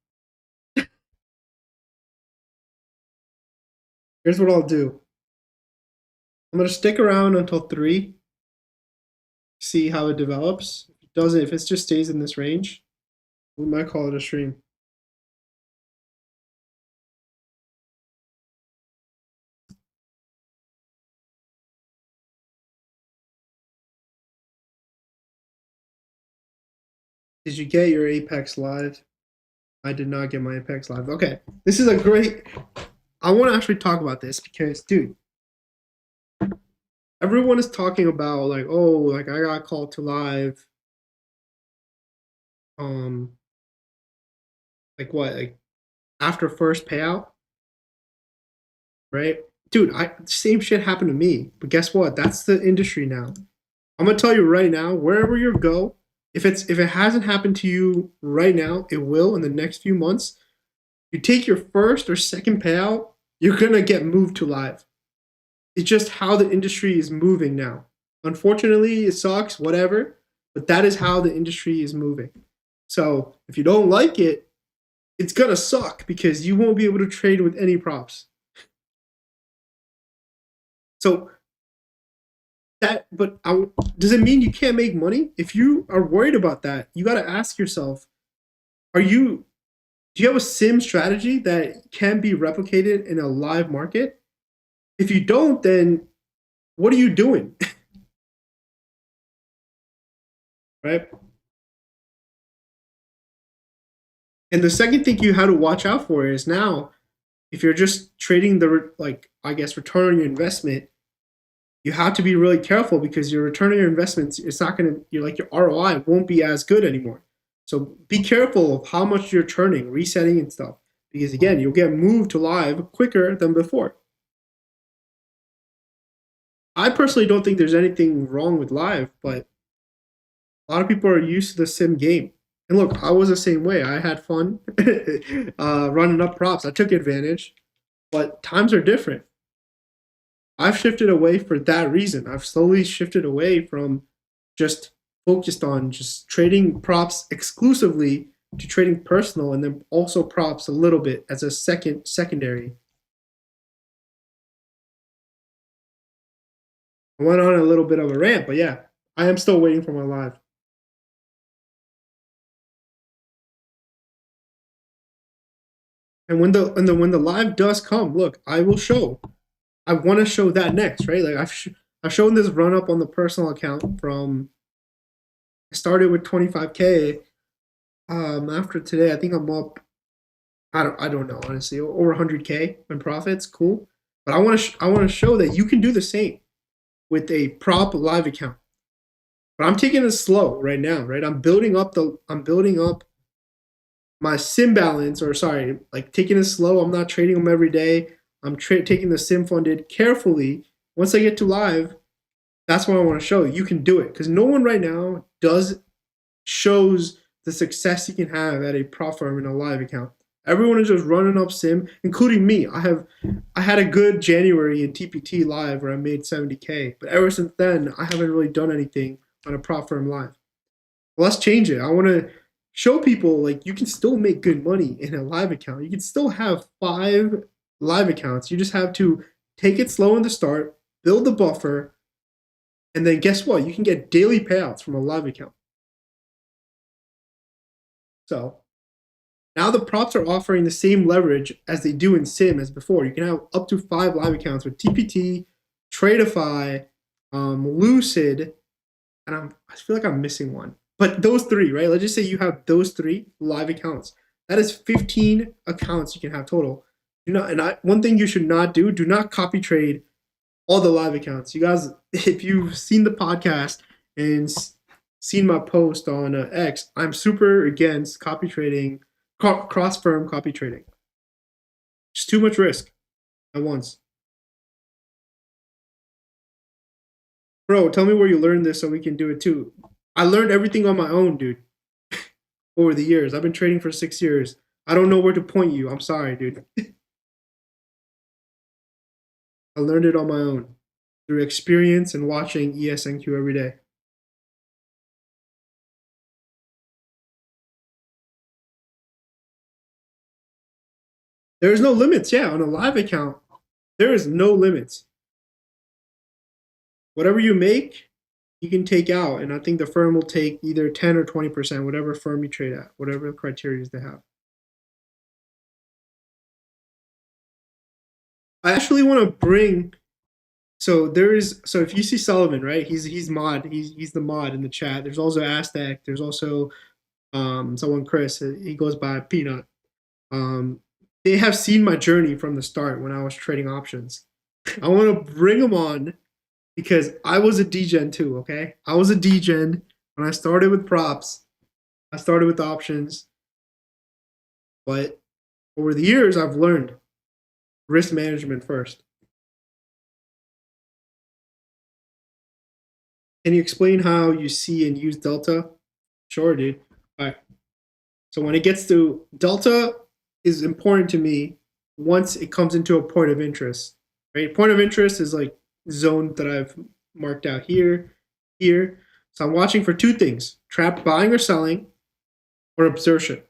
Here's what I'll do. I'm gonna stick around until 3, see how it develops. If it doesn't, if it just stays in this range, we might call it a stream. Did you get your Apex live? I did not get my Apex live. Okay, this is a great. I want to actually talk about this because, dude, everyone is talking about like, oh, like I got called to live. Um, like what? Like after first payout, right? Dude, I same shit happened to me. But guess what? That's the industry now. I'm gonna tell you right now, wherever you go, if it hasn't happened to you right now, it will in the next few months. You take your first or second payout, you're gonna get moved to live. It's just how the industry is moving now. Unfortunately, it sucks, whatever, but that is how the industry is moving. So if you don't like it, it's gonna suck because you won't be able to trade with any props. So does it mean you can't make money? If you are worried about that, you got to ask yourself: Are you? Do you have a sim strategy that can be replicated in a live market? If you don't, then what are you doing? Right? And the second thing you have to watch out for is now, if you're just trading the like, I guess, return on your investment, you have to be really careful because your return on your investments, it's not going to, you're like your ROI won't be as good anymore. So be careful of how much you're turning, resetting and stuff, because again, you'll get moved to live quicker than before. I personally don't think there's anything wrong with live, but a lot of people are used to the sim game. And look, I was the same way. I had fun running up props. I took advantage, but times are different. I've shifted away for that reason. I've slowly shifted away from just focused on just trading props exclusively to trading personal and then also props a little bit as a secondary. I went on a little bit of a rant, but yeah, I am still waiting for my live. And when the live does come, look, I will show. I want to show that next, right? Like I've shown this run up on the personal account from I started with 25K. After today, I think I'm up. I don't know honestly over 100K in profits. Cool, but I want to show that you can do the same with a prop live account. But I'm taking it slow right now, right? I'm building up my sim balance, or sorry, like taking it slow. I'm not trading them every day. I'm taking the sim funded carefully. Once I get to live, that's what I want to show you. You can do it because no one right now shows the success you can have at a prop firm in a live account. Everyone is just running up sim, including me. I had a good January in TPT live where I made 70K, but ever since then I haven't really done anything on a prop firm live. Well, let's change it. I want to show people like you can still make good money in a live account. You can still have 5 live accounts. You just have to take it slow in the start, build the buffer, and then guess what? You can get daily payouts from a live account. So now the props are offering the same leverage as they do in Sim as before. You can have up to 5 live accounts with TPT, Tradeify, Lucid, and I feel like I'm missing one. But those 3, right? Let's just say you have those 3 live accounts. That is 15 accounts you can have total. One thing you should not do not copy trade all the live accounts. You guys, if you've seen the podcast and seen my post on X, I'm super against copy trading, cross firm copy trading. Just too much risk at once. Bro, tell me where you learned this so we can do it too. I learned everything on my own, dude, over the years. I've been trading for 6 years. I don't know where to point you. I'm sorry, dude. I learned it on my own through experience and watching ESNQ every day. There's no limits. Yeah, on a live account, there is no limits. Whatever you make, you can take out, and I think the firm will take either 10 or 20%, whatever firm you trade at, whatever criteria they have. I actually want to bring. So if you see Sullivan, right? He's mod. He's the mod in the chat. There's also Aztec. There's also someone Chris. He goes by Peanut. Um, they have seen my journey from the start when I was trading options. I want to bring them on because I was a degen too, okay? I was a degen when I started with props. I started with options. But over the years, I've learned risk management first. Can you explain how you see and use Delta? Sure, dude. All right. So when it gets to Delta is important to me once it comes into a point of interest, right? Point of interest is like zone that I've marked out here, here. So I'm watching for 2 things, trap buying or selling or absorption.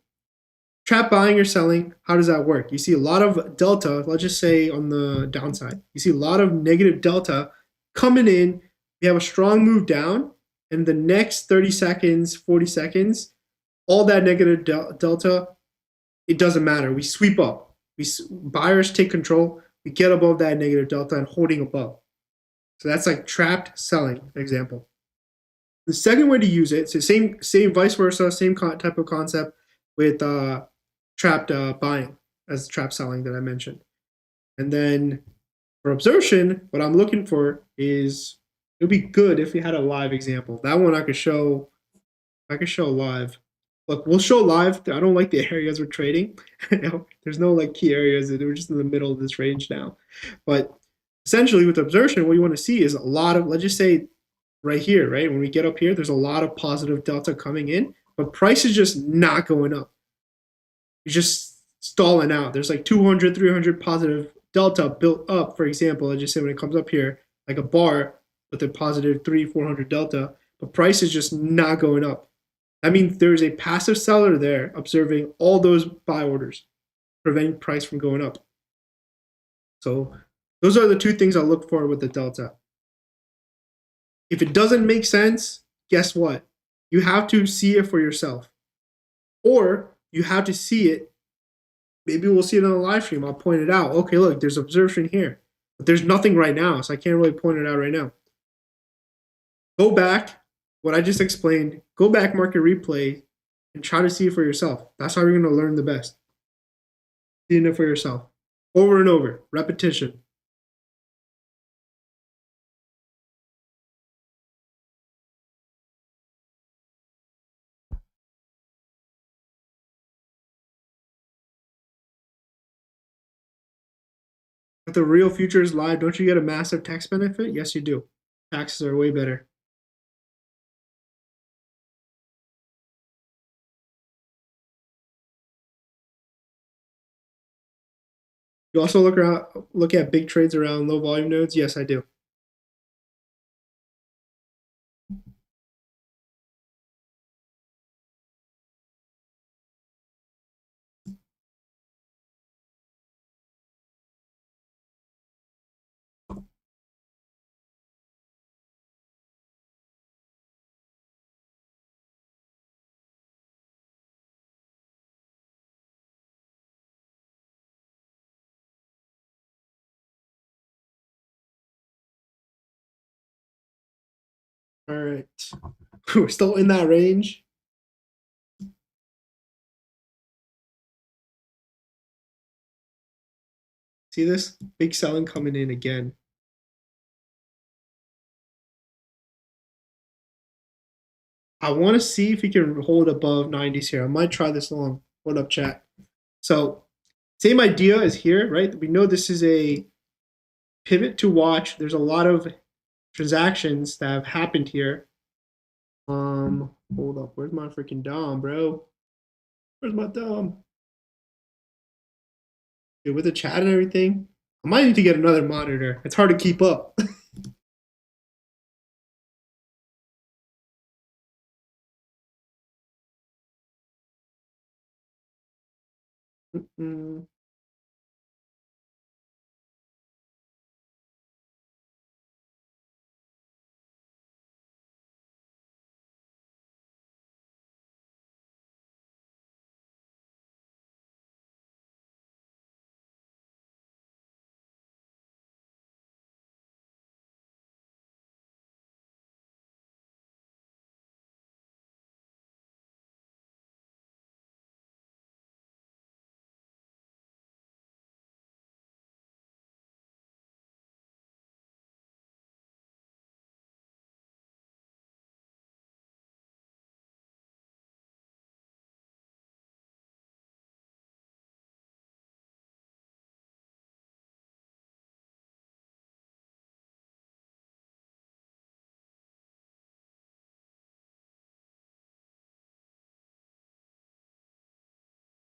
Trap buying or selling, how does that work? You see a lot of delta, let's just say on the downside. You see a lot of negative delta coming in. We have a strong move down, and the next 30 seconds, 40 seconds, all that negative delta, it doesn't matter. We sweep up. Buyers take control. We get above that negative delta and holding above. So that's like trapped selling example. The second way to use it, so same vice versa, same type of concept with trapped buying as trap selling that I mentioned. And then For absorption, what I'm looking for is it would be good if we had a live example. That one I could show. I could show live. Look, we'll show live. I don't like the areas we're trading. There's no like key areas. We're just in the middle of this range now. But essentially, with absorption, what you want to see is a lot of, let's just say, right here, right? When we get up here, there's a lot of positive delta coming in, but price is just not going up. It's just stalling out. There's like 200, 300 positive delta built up, for example. I just say when it comes up here, like a bar with a positive 300, 400 delta, but price is just not going up. That means there's a passive seller there observing all those buy orders, preventing price from going up. So those are the two things I look for with the delta. If it doesn't make sense, guess what? You have to see it for yourself. Or you have to see it. Maybe we'll see it on the live stream. I'll point it out. Okay, look, there's absorption here. But there's nothing right now, so I can't really point it out right now. Go back, what I just explained, go back, market replay, and try to see it for yourself. That's how you're going to learn the best. Seeing it for yourself. Over and over. Repetition. With the real futures live, don't you get a massive tax benefit? Yes, you do. Taxes are way better. You also look at big trades around low volume nodes? Yes, I do. All right. We're still in that range. See this? Big selling coming in again. I want to see if he can hold above 90s here. I might try this long. What up, chat? So, same idea as here, right? We know this is a pivot to watch. There's a lot of transactions that have happened here. Hold up. Where's my freaking Dom, bro? Where's my Dom? Dude, with the chat and everything, I might need to get another monitor. It's hard to keep up.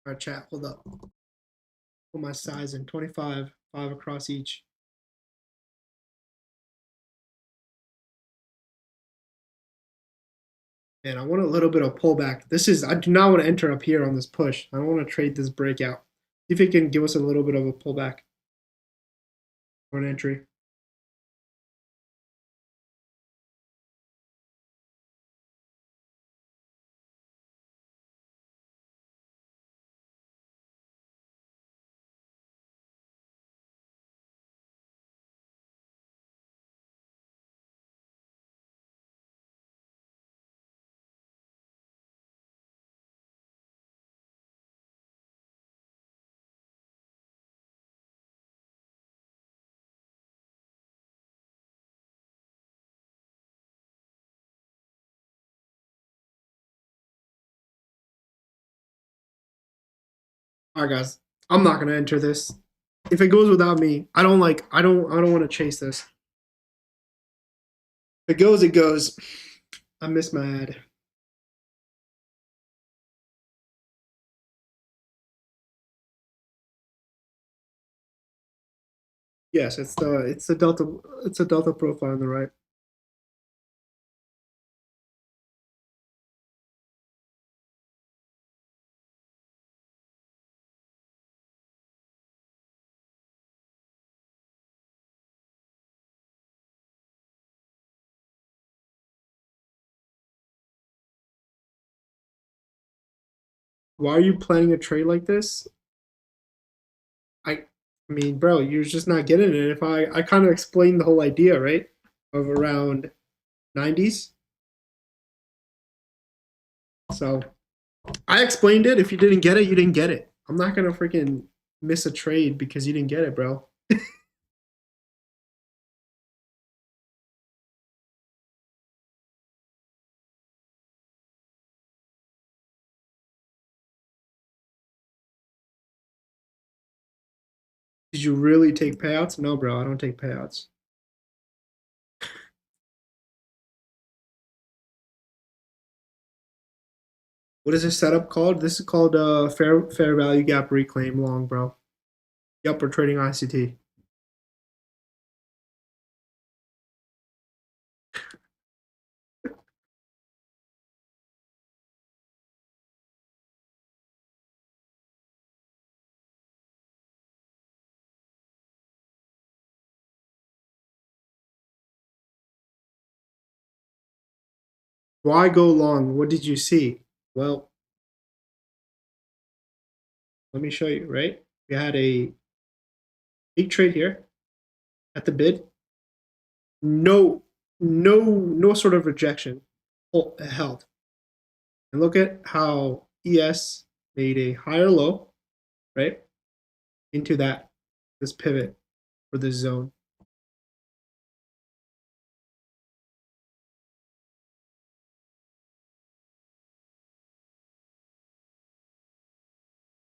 All right, chat, hold up. Put my size in 25, 5 across each. And I want a little bit of pullback. I do not want to enter up here on this push. I don't want to trade this breakout. See if it can give us a little bit of a pullback for an entry. All right, guys. I'm not gonna enter this. If it goes without me, I don't like. I don't want to chase this. If it goes, it goes. I miss my ad. Yes, it's the delta profile on the right. Why are you planning a trade like this? I mean, bro, you're just not getting it. If I kind of explained the whole idea, right? Of around 90s. So I explained it. If you didn't get it, you didn't get it. I'm not gonna freaking miss a trade because you didn't get it, bro. Did you really take payouts? No, bro, I don't take payouts. What is this setup called? This is called fair value gap reclaim long, bro. Yup, we're trading ICT. Why go long? What did you see? Well, let me show you, right? We had a big trade here at the bid. No, no sort of rejection held. And look at how ES made a higher low, right? Into this pivot for this zone.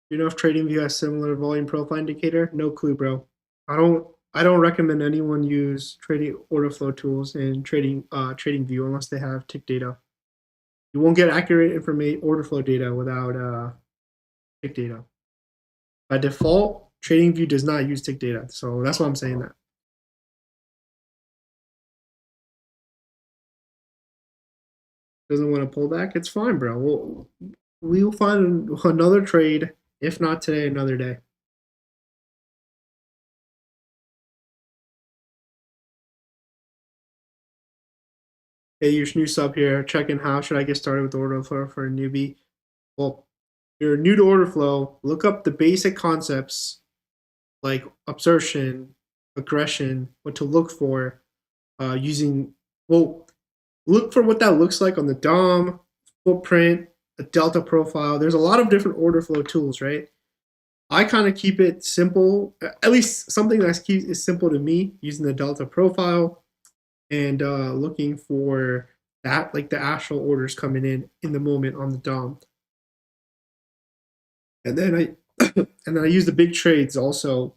You know if TradingView has similar volume profile indicator? No clue, bro. I don't recommend anyone use trading order flow tools in TradingView unless they have tick data. You won't get accurate information order flow data without tick data. By default, TradingView does not use tick data, so that's why I'm saying that. Doesn't want to pull back? It's fine, bro. We'll find another trade. If not today, another day. Hey, your new sub here. Checking how should I get started with order flow for a newbie? Well, if you're new to order flow, look up the basic concepts like absorption, aggression, what to look for, using well, look for what that looks like on the DOM, footprint, a delta profile. There's a lot of different order flow tools, right? I kind of keep it simple, at least something that is simple to me, using the delta profile and looking for that, like the actual orders coming in the moment on the DOM. And then and then I use the big trades also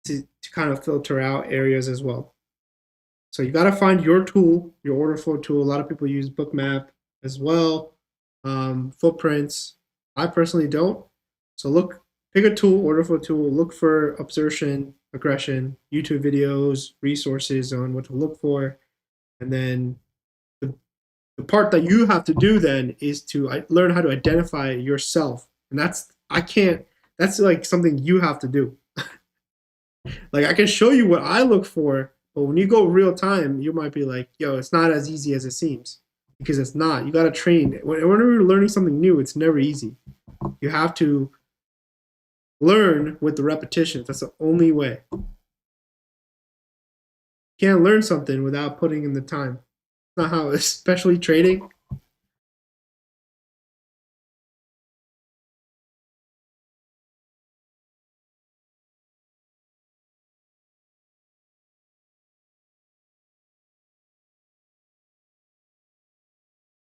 to kind of filter out areas as well. So you got to find your tool, your order flow tool. A lot of people use Bookmap as well, footprints. I personally don't. So pick a tool, order flow tool. Look for absorption, aggression, YouTube videos, resources on what to look for, and then the, the part that you have to do then is to learn how to identify yourself, and that's I can't. That's like something you have to do. Like I can show you what I look for, but when you go real time, you might be like, "Yo, it's not as easy as it seems," because it's not. You got to train. Whenever you're learning something new, it's never easy. You have to learn with the repetitions. That's the only way. You can't learn something without putting in the time. It's not how, especially trading.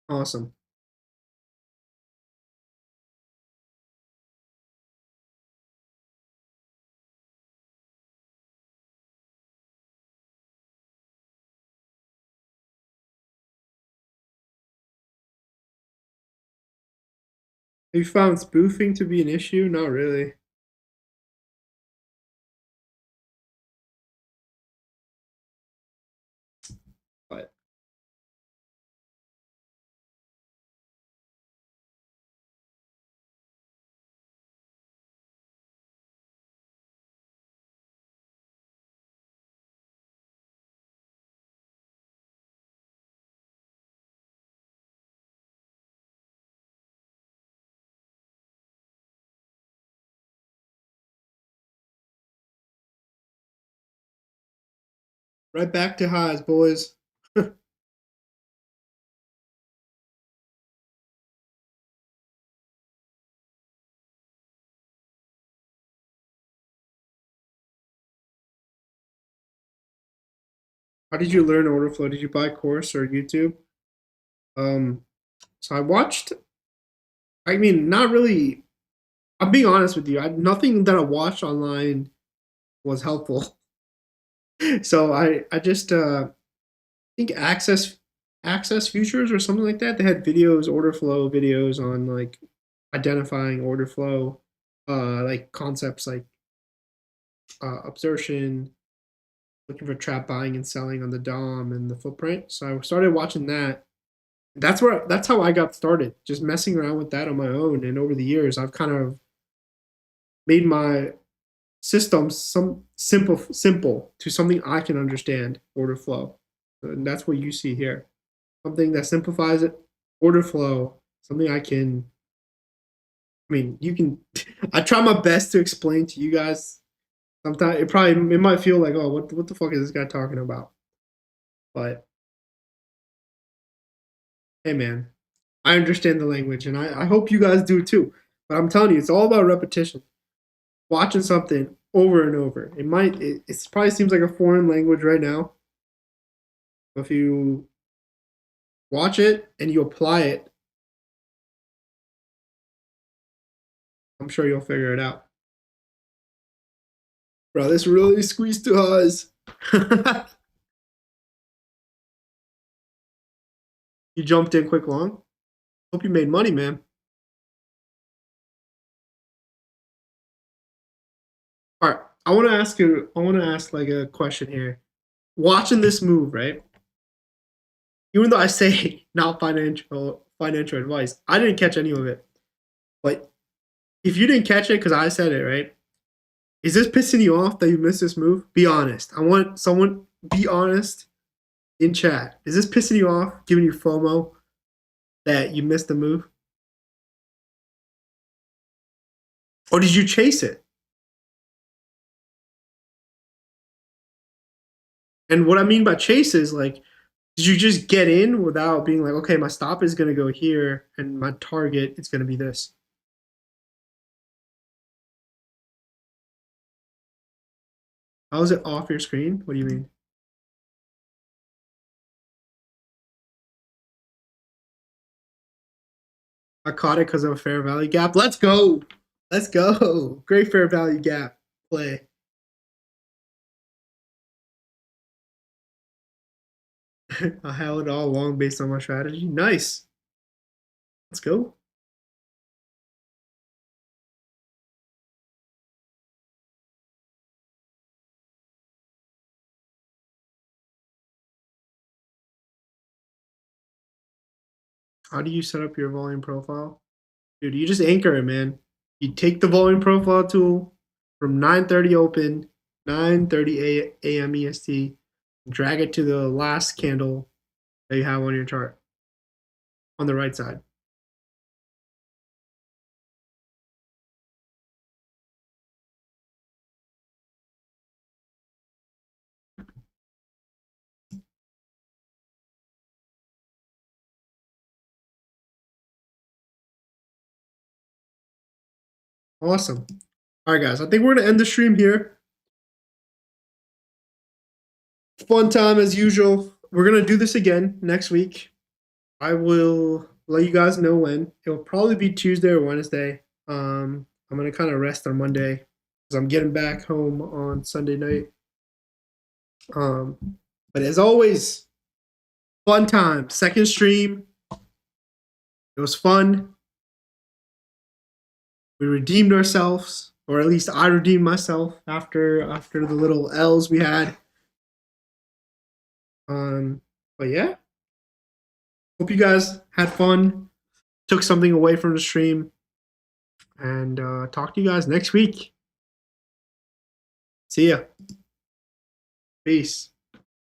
Awesome. Have you found spoofing to be an issue? Not really. But right back to highs, boys. How did you learn order flow? Did you buy a course or YouTube? Um, so I watched. I mean, not really. I'm being honest with you. Nothing that I watched online was helpful. So I just think Access Futures or something like that. They had videos, order flow videos on like identifying order flow, like concepts like absorption, looking for trap buying and selling on the DOM and the footprint. So I started watching that. That's how I got started, just messing around with that on my own. And over the years, I've kind of made my system some simple to something I can understand. Order flow, and that's what you see here. Something that simplifies it. Order flow, something I can. I mean, you can. I try my best to explain to you guys. Sometimes it might feel like, oh, what the fuck is this guy talking about? But hey, man, I understand the language, and I hope you guys do too. But I'm telling you, it's all about repetition. Watching something over and over. It probably seems like a foreign language right now. But if you watch it and you apply it, I'm sure you'll figure it out. Bro, this really squeezed to us. You jumped in quick long. Hope you made money, man. All right. I want to ask like a question here. Watching this move, right? Even though I say not financial advice, I didn't catch any of it. But if you didn't catch it because I said it, right? Is this pissing you off that you missed this move? Be honest. I want someone be honest in chat. Is this pissing you off, giving you FOMO that you missed the move? Or did you chase it? And what I mean by chase is like, did you just get in without being like, okay, my stop is going to go here and my target is going to be this? How is it off your screen? What do you mean? I caught it because of a fair value gap. Let's go. Let's go. Great fair value gap play. I held it all along based on my strategy. Nice. Let's go. How do you set up your volume profile? Dude, you just anchor it, man. You take the volume profile tool from 9:30 open, 9:30 a.m. EST, drag it to the last candle that you have on your chart on the right side. Awesome. All right, guys. I think we're gonna end the stream here. Fun time as usual. We're gonna do this again next week. I will let you guys know when. It'll probably be Tuesday or Wednesday. I'm gonna kind of rest on Monday because I'm getting back home on Sunday night. But as always, fun time. Second stream. It was fun. We redeemed ourselves, or at least I redeemed myself after the little L's we had. But yeah, hope you guys had fun, took something away from the stream, and talk to you guys next week. See ya. Peace.